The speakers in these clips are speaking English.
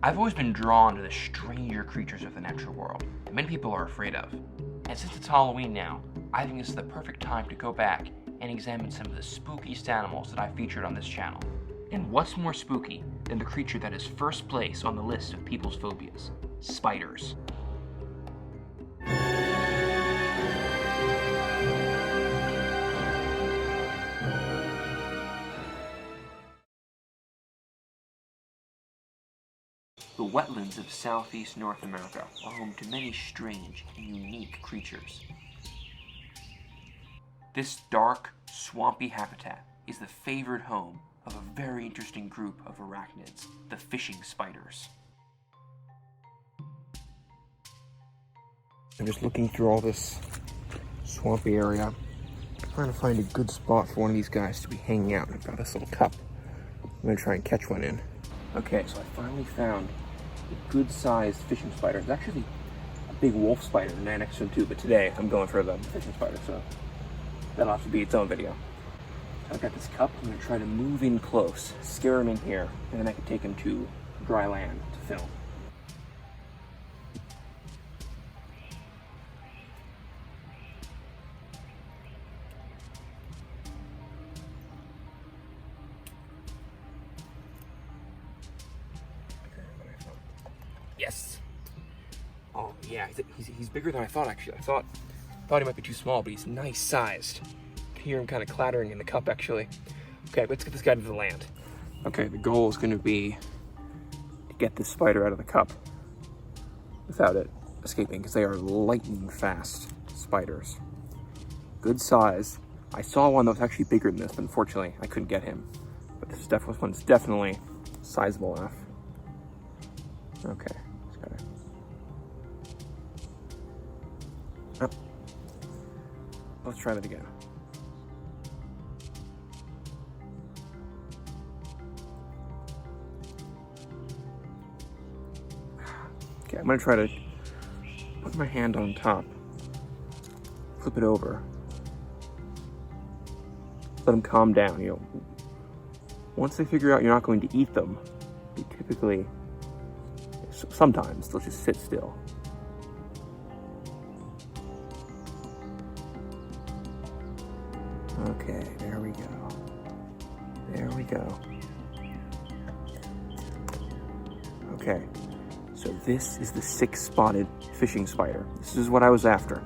I've always been drawn to the stranger creatures of the natural world that many people are afraid of. And since it's Halloween now, I think this is the perfect time to go back and examine some of the spookiest animals that I've featured on this channel. And what's more spooky than the creature that is first place on the list of people's phobias? Spiders. The wetlands of southeast North America are home to many strange and unique creatures. This dark, swampy habitat is the favored home of a very interesting group of arachnids, the fishing spiders. I'm just looking through all this swampy area, trying to find a good spot for one of these guys to be hanging out. I've got this little cup. I'm gonna try and catch one in. Okay, so I finally found a good-sized fishing spider. It's actually a big wolf spider next to him too, but today I'm going for the fishing spider, so that'll have to be its own video. So I've got this cup. I'm gonna try to move in close, scare him in here, and then I can take him to dry land to film. Yes. Oh yeah, he's bigger than I thought actually. I thought he might be too small, but he's nice sized. I can hear him kind of clattering in the cup actually. Okay, let's get this guy to the land. Okay, the goal is going to be to get this spider out of the cup without it escaping, because they are lightning fast spiders. Good size. I saw one that was actually bigger than this, but unfortunately I couldn't get him. But this one's definitely sizable enough. Okay, just gotta. Oh. Let's try that again. Okay, I'm gonna try to put my hand on top, flip it over, let them calm down. You know, once they figure out you're not going to eat them, they typically. Sometimes they'll just sit still. Okay, there we go. There we go. Okay, so this is the 6-spotted fishing spider. This is what I was after.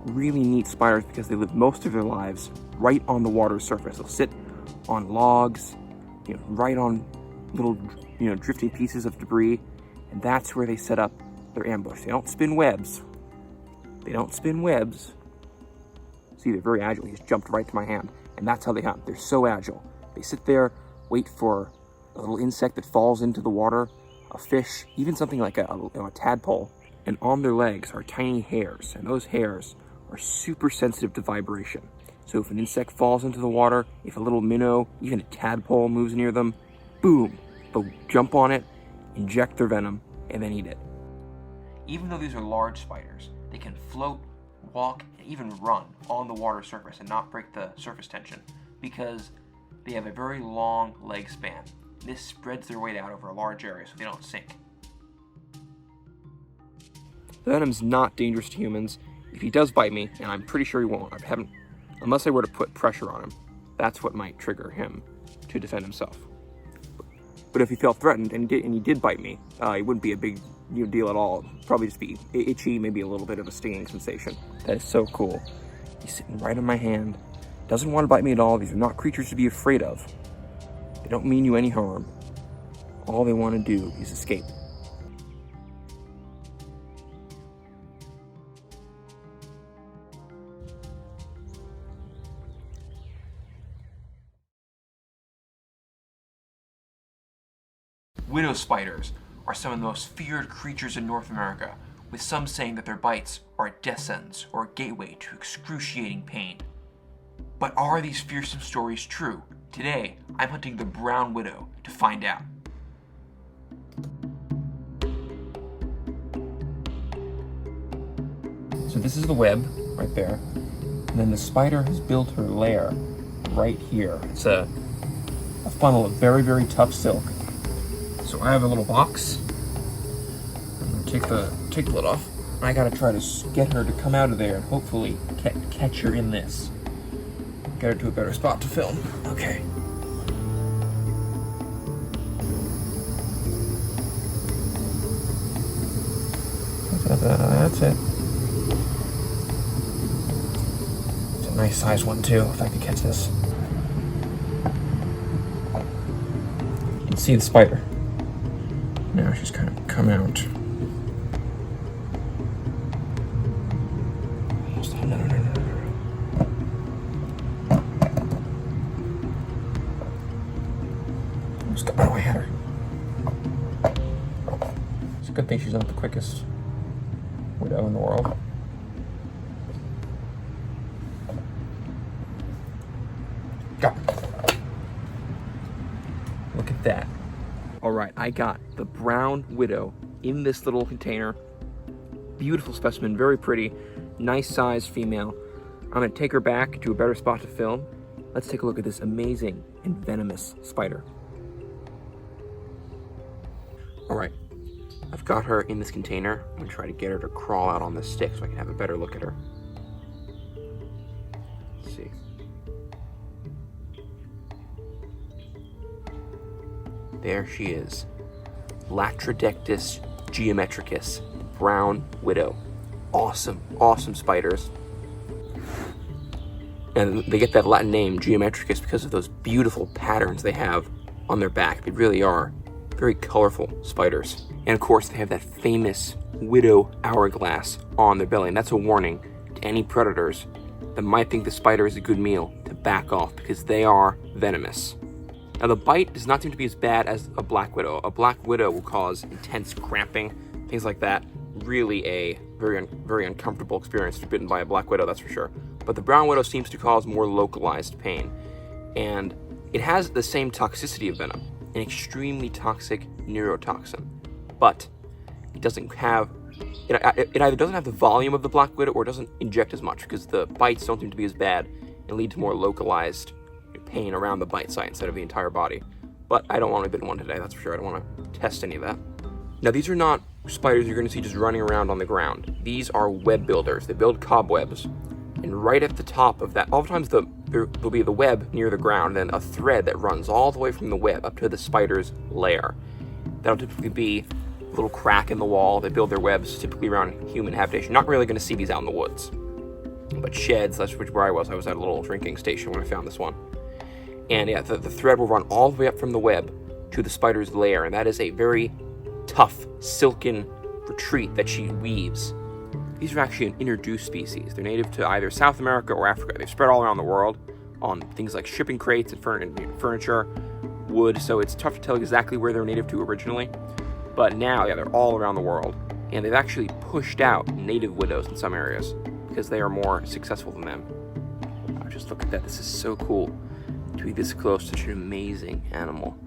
Really neat spiders because they live most of their lives right on the water surface. They'll sit on logs, right on little, drifting pieces of debris, and that's where they set up their ambush. They don't spin webs. See, they're very agile. He just jumped right to my hand, and that's how they hunt. They're so agile. They sit there, wait for a little insect that falls into the water, a fish, even something like a tadpole, and on their legs are tiny hairs, and those hairs are super sensitive to vibration. So if an insect falls into the water, if a little minnow, even a tadpole moves near them, boom, they'll jump on it, inject their venom, and then eat it. Even though these are large spiders, they can float, walk, and even run on the water surface and not break the surface tension because they have a very long leg span. This spreads their weight out over a large area so they don't sink. The venom's not dangerous to humans. If he does bite me, and I'm pretty sure he won't, unless I were to put pressure on him, that's what might trigger him to defend himself. But if he felt threatened and he did bite me, it wouldn't be a big deal at all. It'd probably just be itchy, maybe a little bit of a stinging sensation. That is so cool. He's sitting right on my hand. Doesn't want to bite me at all. These are not creatures to be afraid of. They don't mean you any harm. All they want to do is escape. Widow spiders are some of the most feared creatures in North America, with some saying that their bites are a death sentence or a gateway to excruciating pain. But are these fearsome stories true? Today, I'm hunting the brown widow to find out. So this is the web right there, and then the spider has built her lair right here. It's a funnel of very, very tough silk. So I have a little box. I'm gonna take the lid off. I gotta try to get her to come out of there and hopefully catch her in this. Get her to a better spot to film. Okay. That's it. It's a nice size one too, if I could catch this. You can see the spider. Now she's kind of come out. Almost. No. Almost got. Oh, I had her. It's a good thing she's not the quickest widow in the world. Got her. Look at that. All right, I got the brown widow in this little container. Beautiful specimen, very pretty, nice sized female. I'm gonna take her back to a better spot to film. Let's take a look at this amazing and venomous spider. All right, I've got her in this container. I'm gonna try to get her to crawl out on this stick so I can have a better look at her. Let's see. There she is. Latrodectus geometricus, brown widow. Awesome, awesome spiders. And they get that Latin name, geometricus, because of those beautiful patterns they have on their back. They really are very colorful spiders. And of course, they have that famous widow hourglass on their belly. And that's a warning to any predators that might think the spider is a good meal to back off, because they are venomous. Now, the bite does not seem to be as bad as a black widow. A black widow will cause intense cramping, things like that. Really a very uncomfortable experience to be bitten by a black widow, that's for sure. But the brown widow seems to cause more localized pain. And it has the same toxicity of venom, an extremely toxic neurotoxin. But it doesn't have, it either doesn't have the volume of the black widow or it doesn't inject as much, because the bites don't seem to be as bad and lead to more localized pain around the bite site instead of the entire body. But I don't want to bite one today, that's for sure. I don't want to test any of that. Now, these are not spiders you're going to see just running around on the ground. These are web builders. They build cobwebs. And right at the top of that, oftentimes there'll be the web near the ground, and then a thread that runs all the way from the web up to the spider's lair. That'll typically be a little crack in the wall. They build their webs typically around human habitation. Not really going to see these out in the woods. But sheds, that's where I was. I was at a little drinking station when I found this one. And yeah, the thread will run all the way up from the web to the spider's lair, and that is a very tough, silken retreat that she weaves. These are actually an introduced species. They're native to either South America or Africa. They've spread all around the world on things like shipping crates and furniture, wood, so it's tough to tell exactly where they're native to originally. But now, yeah, they're all around the world, and they've actually pushed out native widows in some areas because they are more successful than them. Wow, just look at that. This is so cool to be this close to such an amazing animal.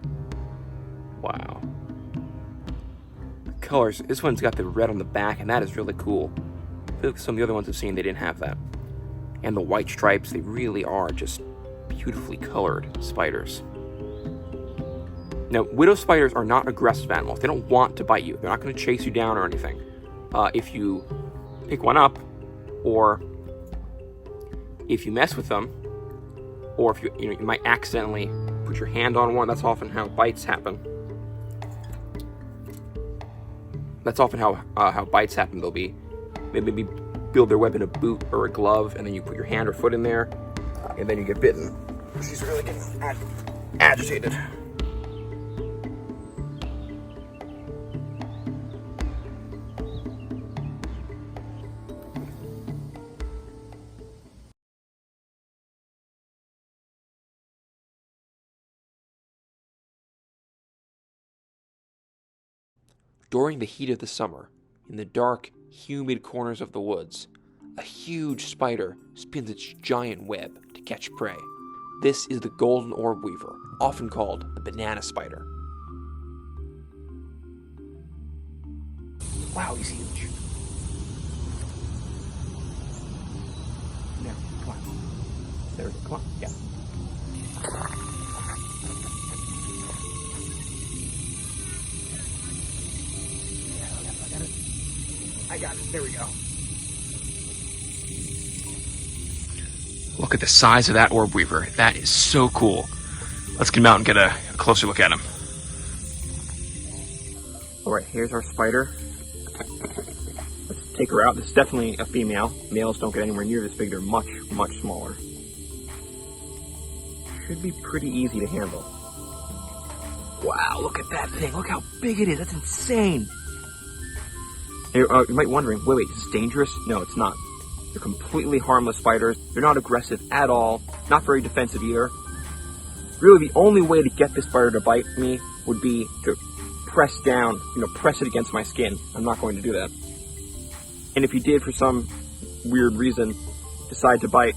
Wow. The colors, this one's got the red on the back, and that is really cool. I feel like some of the other ones I've seen, they didn't have that. And the white stripes, they really are just beautifully colored spiders. Now, widow spiders are not aggressive animals. They don't want to bite you. They're not going to chase you down or anything. If you pick one up, or if you mess with them, or if you might accidentally put your hand on one, that's often how bites happen. That's often how bites happen. They'll be maybe build their web in a boot or a glove, and then you put your hand or foot in there, and then you get bitten. She's really getting agitated. During the heat of the summer, in the dark, humid corners of the woods, a huge spider spins its giant web to catch prey. This is the golden orb weaver, often called the banana spider. Wow, he's huge. Now, come on. There we go, come on, yeah. I got it. There we go. Look at the size of that orb weaver. That is so cool. Let's get him out and get a closer look at him. All right, here's our spider. Let's take her out. This is definitely a female. Males don't get anywhere near this big. They're much, much smaller. Should be pretty easy to handle. Wow, look at that thing. Look how big it is. That's insane. You might be wondering, wait, is this dangerous? No, it's not. They're completely harmless spiders. They're not aggressive at all. Not very defensive either. Really, the only way to get this spider to bite me would be to press down, press it against my skin. I'm not going to do that. And if you did, for some weird reason, decide to bite,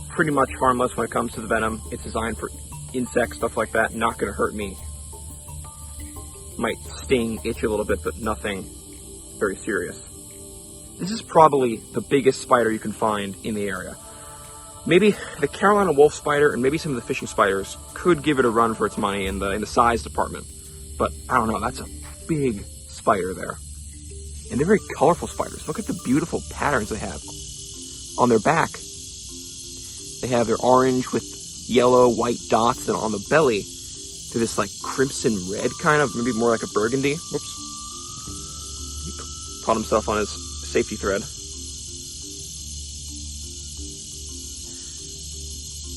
pretty much harmless when it comes to the venom. It's designed for insects, stuff like that. Not going to hurt me. Might sting, itch a little bit, but nothing very serious. This is probably the biggest spider you can find in the area. Maybe the Carolina wolf spider and maybe some of the fishing spiders could give it a run for its money in the size department. But I don't know, that's a big spider there. And they're very colorful spiders. Look at the beautiful patterns they have. On their back, they have their orange with yellow, white dots, and on the belly, they're this like crimson red kind of, maybe more like a burgundy. Whoops. He caught himself on his safety thread.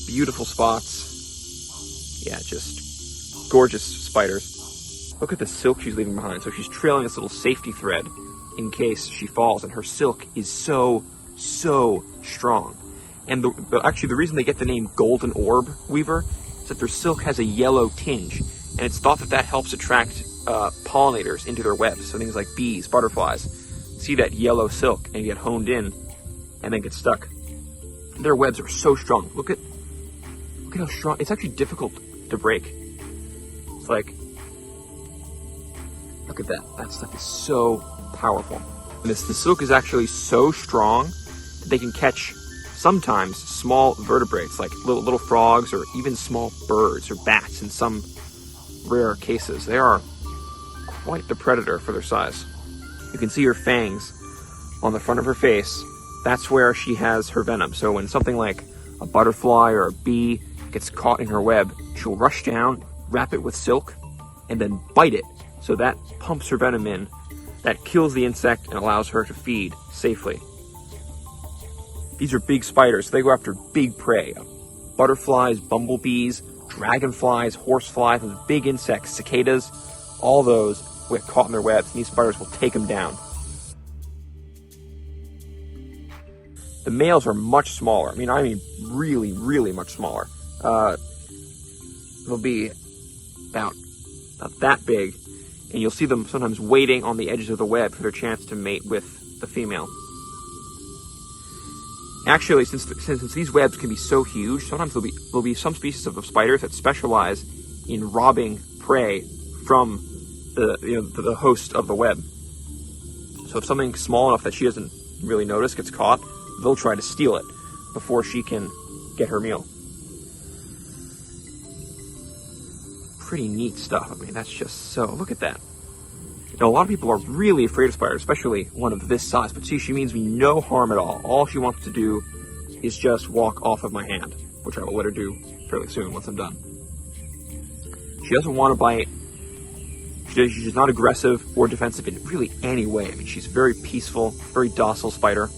Beautiful spots. Yeah, just gorgeous spiders. Look at the silk she's leaving behind. So she's trailing this little safety thread in case she falls, and her silk is so strong. And actually the reason they get the name golden orb weaver is that their silk has a yellow tinge, and it's thought that helps attract pollinators into their webs. So things like bees, butterflies, see that yellow silk and get honed in and then get stuck. Their webs are so strong. Look at how strong. It's actually difficult to break. It's like, look at that. That stuff is so powerful. And the silk is actually so strong that they can catch sometimes small vertebrates like little frogs or even small birds or bats in some rare cases. They are quite the predator for their size. You can see her fangs on the front of her face. That's where she has her venom. So when something like a butterfly or a bee gets caught in her web, she'll rush down, wrap it with silk, and then bite it. So that pumps her venom in. That kills the insect and allows her to feed safely. These are big spiders. So they go after big prey. Butterflies, bumblebees, dragonflies, horseflies, those big insects, cicadas, all those will get caught in their webs, and these spiders will take them down. The males are much smaller. I mean really much smaller. They'll be about that big, and you'll see them sometimes waiting on the edges of the web for their chance to mate with the female. Actually, since these webs can be so huge, sometimes there'll be some species of spiders that specialize in robbing prey from the host of the web. So if something small enough that she doesn't really notice gets caught, they'll try to steal it before she can get her meal. Pretty neat stuff. That's just so... Look at that. Now, a lot of people are really afraid of spiders, especially one of this size. But see, she means me no harm at all. All she wants to do is just walk off of my hand, which I will let her do fairly soon once I'm done. She doesn't want to bite. She's not aggressive or defensive in really any way. She's a very peaceful, very docile spider.